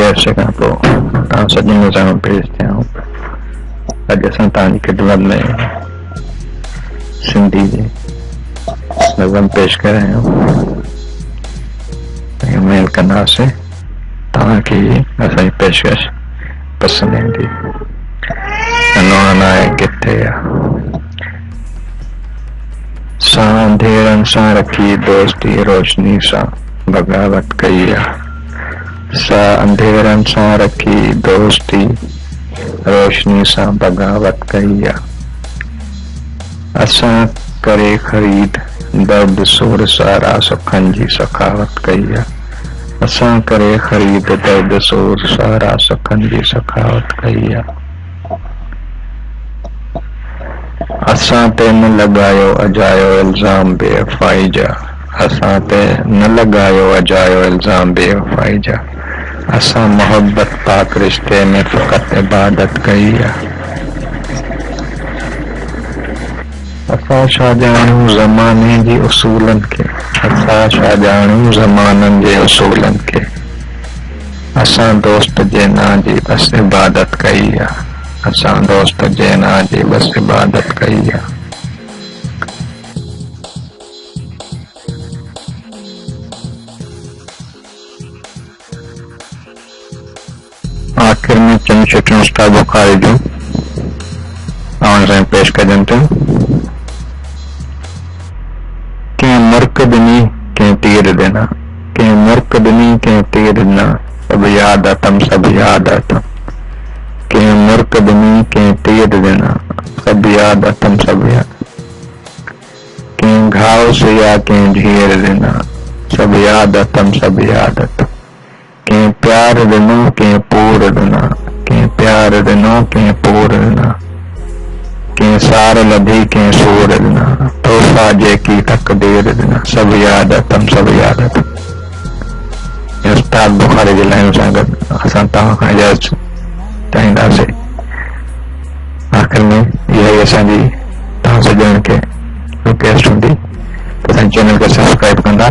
अरसे खां पोइ तव्हां सॼनि सां पेश थिया आहियूं। अॼु असां तव्हांजी ख़िदमत में सिंधी जी नज़म पेश करे आहियूं। उमेद कंदासीं तव्हांखे असांजी पेशकश पसंदि ईंदी। आहे किथे सां अंधेरनि सां रखी दोस्ती रोशनी सां बग़ावत कई आहे। सां अंधेरनि सां रखी दोस्ती रोशनी सां बग़ावत कई आहे। असां करे ख़रीद दर्द सूर सारा सुखनि जी सखावत कई आहे। असां करे ख़रीद दर्द सूर सारा सुखनि जी सखावत कई आहे। असां ते न लॻायो अजायो इल्ज़ाम बेवफ़ाई जा। असां ते न लॻायो अजायो इल्ज़ाम बेवफ़ाई जा। असां मोहब्बत पाक रिश्ते में फ़क़त इबादत कई आहे। असां छा ॼाणूं ज़माने जी उसूलनि खे। असां छा ॼाणूं ज़माननि जे उसूलनि खे। असां दोस्त जे नां जी बस इबादत कई आहे। असां दोस्त जे नां जी बस इबादत कई आहे। आख़िर में चंद छुट्टियों उस्ताद बुखारी जूं आउं सां पेश कजनि थियूं। कंहिं मुर्क ॾिनी कंहिं तीर ॾिना। कंहिं मुर्क ॾिनी कंहिं तीर ॾिना। सभु यादि अथमि सभु यादि अथमि। कंहिं मुर्क ॾिनी कंहिं तीर ॾिना। सभु यादि अथमि सभु यादि। कंहिं घाव सिया कंहिं ढीर ॾिना। सभु यादि अथमि सभु यादि अथमि। कंहिं प्यार ॾिनो कंहिं पूर ॾिना। कंहिं प्यार ॾिनो कंहिं पूर ॾिना। कंहिं सार लधी कंहिं सूर ॾिना। तोहफ़ा जेकी तक़दीर ॾिना। सभु यादि अथमि सभु यादि अथमि। उस्ताद बुखारी जी लाइनुनि सां गॾु असां तव्हां खां इजाज़त चाहींदासीं। आख़िर में इहा ई असांजी तव्हां सॼणनि खे रिक्वेस्ट हूंदी त असांजे चैनल खे सब्सक्राइब कंदा।